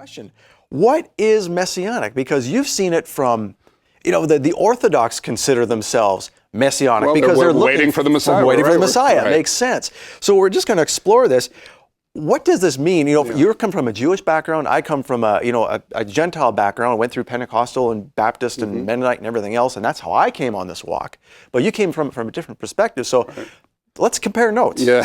question. What is Messianic? Because you've seen it from, the Orthodox consider themselves Messianic because they're waiting for the Messiah. Waiting for the Messiah. Right. It makes sense. So we're just going to explore this. What does this mean? You come from a Jewish background. I come from a Gentile background. I went through Pentecostal and Baptist and Mennonite and everything else, and that's how I came on this walk. But you came from a different perspective. So let's compare notes. Yeah,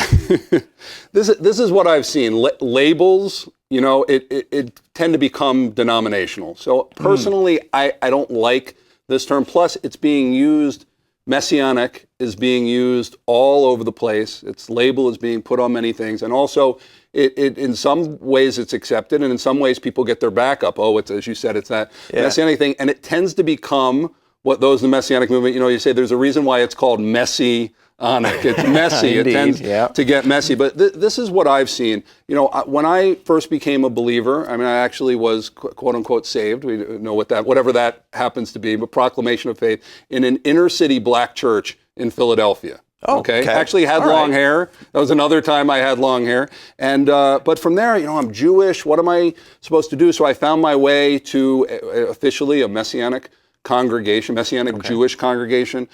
this is what I've seen. Labels, it tend to become denominational. So personally, I don't like this term. Plus, it's being used. Messianic is being used all over the place. Its label is being put on many things, and also, it in some ways it's accepted, and in some ways people get their back up. Oh, it's, as you said, it's that Messianic thing, and it tends to become what those in the Messianic movement. You say there's a reason why it's called Messianic. It's messy. Indeed, it tends to get messy. But this is what I've seen. When I first became a believer, I actually was quote unquote saved. We know whatever that happens to be, but proclamation of faith in an inner city black church in Philadelphia. Oh, okay. Actually had long hair. That was another time I had long hair. And but from there, I'm Jewish. What am I supposed to do? So I found my way to officially a Messianic congregation, Messianic Jewish congregation.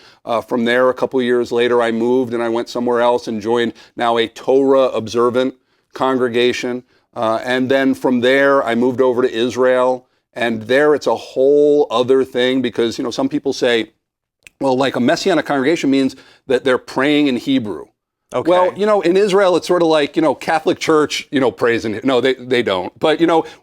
From there, a couple years later, I moved and I went somewhere else and joined now a Torah observant congregation. And then from there, I moved over to Israel. And there it's a whole other thing because, some people say, well, like a Messianic congregation means that they're praying in Hebrew. Okay. Well, in Israel, it's sort of like, Catholic Church, prays in, no, they don't. But,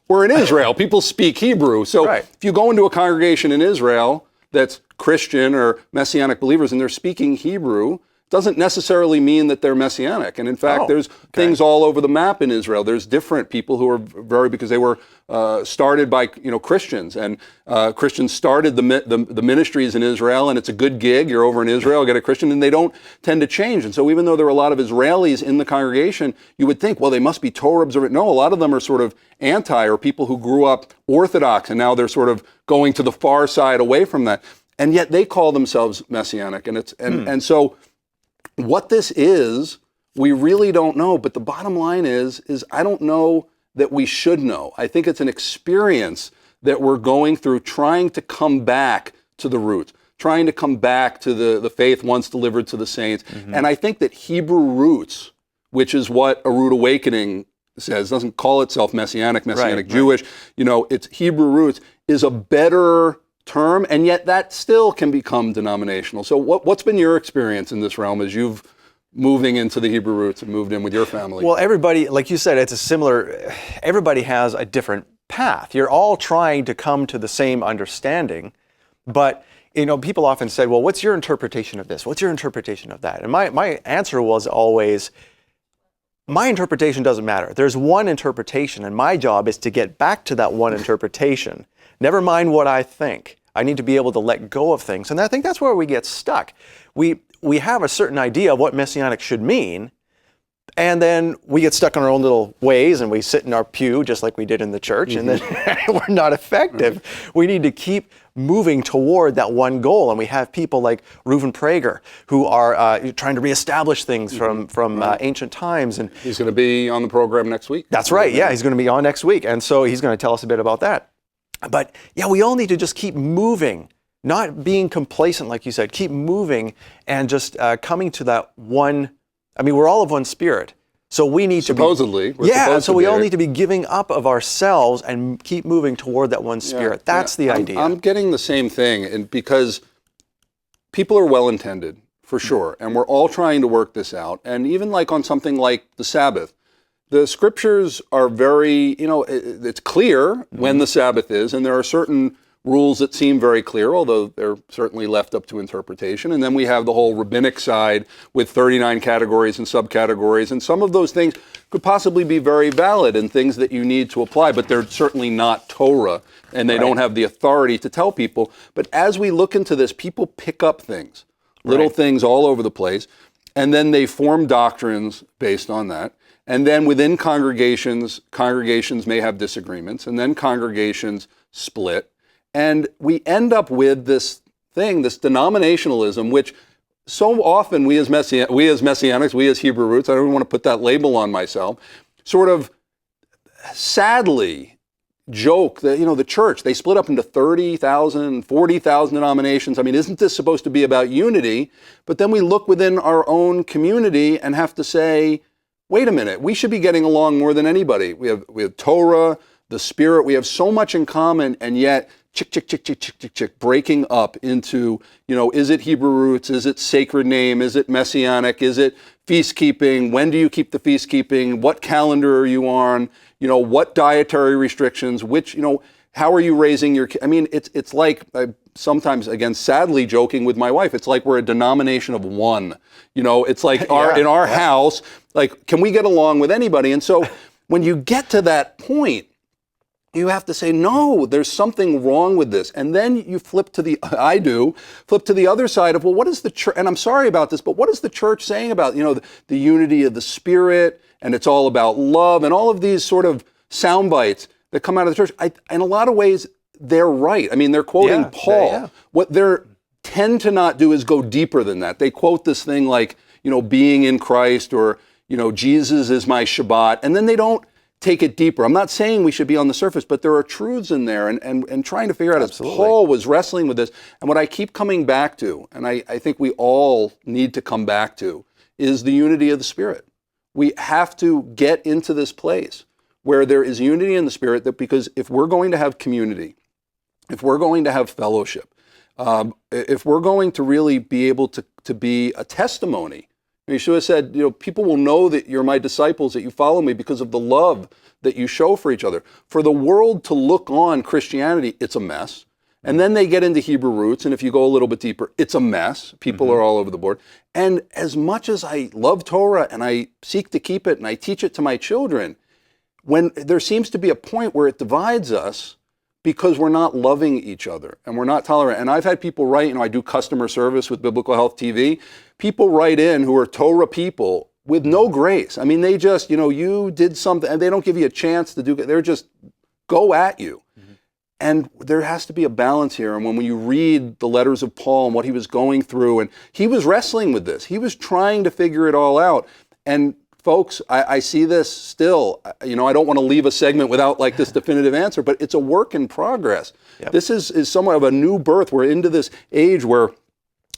we're in Israel. People speak Hebrew. So if you go into a congregation in Israel that's Christian or Messianic believers and they're speaking Hebrew, doesn't necessarily mean that they're Messianic. And in fact, there's things all over the map in Israel. There's different people who are because they were started by Christians, and Christians started the ministries in Israel, and it's a good gig. You're over in Israel, get a Christian, and they don't tend to change. And so even though there were a lot of Israelis in the congregation, you would think, well, they must be Torah observant. No, a lot of them are sort of anti, or people who grew up Orthodox, and now they're sort of going to the far side away from that. And yet they call themselves Messianic, and so. What this is, we really don't know. But the bottom line is I don't know that we should know. I think it's an experience that we're going through, trying to come back to the roots, trying to come back to the faith once delivered to the saints. And I think that Hebrew roots, which is what a Rood awakening says, doesn't call itself Messianic Jewish, it's Hebrew roots, is a better term, and yet that still can become denominational. So what's been your experience in this realm as you've moving into the Hebrew roots and moved in with your family? Well, everybody, like you said, everybody has a different path. You're all trying to come to the same understanding, but people often say, well, what's your interpretation of this? What's your interpretation of that? And my answer was always, my interpretation doesn't matter. There's one interpretation, and my job is to get back to that one interpretation. Never mind what I think. I need to be able to let go of things. And I think that's where we get stuck. We have a certain idea of what Messianic should mean, and then we get stuck in our own little ways, and we sit in our pew just like we did in the church, and then we're not effective. We need to keep moving toward that one goal. And we have people like Reuven Prager who are trying to reestablish things from ancient times. And he's going to be on the program next week. That's right. Yeah, he's going to be on next week. And so he's going to tell us a bit about that. But yeah, we all need to just keep moving, not being complacent, like you said, keep moving and just coming to that one. We're all of one spirit. So we need supposedly. So we all need to be giving up of ourselves and keep moving toward that one spirit. That's the idea. I'm getting the same thing, and because people are well-intended, for sure, and we're all trying to work this out. And even like on something like the Sabbath, the scriptures are very, it's clear when the Sabbath is, and there are certain rules that seem very clear, although they're certainly left up to interpretation. And then we have the whole rabbinic side with 39 categories and subcategories, and some of those things could possibly be very valid and things that you need to apply, but they're certainly not Torah, and they don't have the authority to tell people. But as we look into this, people pick up things, little things all over the place, and then they form doctrines based on that. And then within congregations may have disagreements, and then congregations split. And we end up with this thing, this denominationalism, which so often we as Messianics, we as Hebrew roots, I don't want to put that label on myself, sort of sadly, joke that, the church, they split up into 30,000, 40,000 denominations. I mean, isn't this supposed to be about unity? But then we look within our own community and have to say, wait a minute, we should be getting along more than anybody. We have Torah, the Spirit, we have so much in common, and yet breaking up into, is it Hebrew roots? Is it sacred name? Is it Messianic? Is it feast keeping? When do you keep the feast keeping? What calendar are you on? What dietary restrictions? Which, how are you raising your kids? I mean, it's like, sometimes, again, sadly joking with my wife, it's like we're a denomination of one. It's like in our house, like, can we get along with anybody? And so when you get to that point, you have to say, no, there's something wrong with this. And then you flip to the other side of, well, what is the church, and I'm sorry about this, but what is the church saying about, the unity of the Spirit, and it's all about love, and all of these sort of sound bites that come out of the church. In a lot of ways, they're right. I mean, they're quoting Paul. What they tend to not do is go deeper than that. They quote this thing like, being in Christ, or, Jesus is my Shabbat, and then they don't take it deeper. I'm not saying we should be on the surface, but there are truths in there, and trying to figure out, as Paul was wrestling with this, and what I keep coming back to, and I think we all need to come back to, is the unity of the Spirit. We have to get into this place where there is unity in the Spirit, that because if we're going to have community, if we're going to have fellowship, if we're going to really be able to be a testimony, Yeshua said, people will know that you're my disciples, that you follow me because of the love that you show for each other. For the world to look on Christianity, it's a mess. And then they get into Hebrew roots, and if you go a little bit deeper, it's a mess. People are all over the board. And as much as I love Torah, and I seek to keep it, and I teach it to my children, when there seems to be a point where it divides us because we're not loving each other, and we're not tolerant. And I've had people write, I do customer service with Biblical Health TV. People write in who are Torah people with no grace. I mean, they just, you did something, and they don't give you a chance to do it. They're just go at you. And there has to be a balance here. And when you read the letters of Paul and what he was going through, and he was wrestling with this, he was trying to figure it all out. And folks, I see this still. I don't want to leave a segment without like this definitive answer, but it's a work in progress. Yep. This is somewhat of a new birth. We're into this age where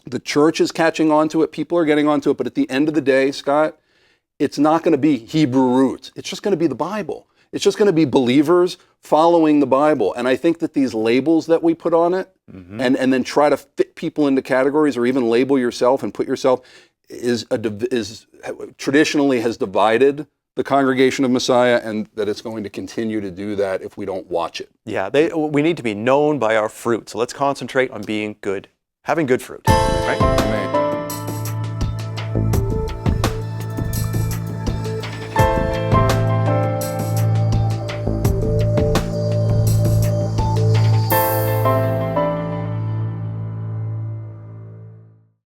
the church is catching on to it. People are getting onto it. But at the end of the day, Scott, it's not going to be Hebrew roots. It's just going to be the Bible. It's just going to be believers following the Bible. And I think that these labels that we put on it, and then try to fit people into categories, or even label yourself and put yourself, is traditionally has divided the congregation of Messiah, and that it's going to continue to do that if we don't watch it. Yeah, we need to be known by our fruit. So let's concentrate on being good, having good fruit, right?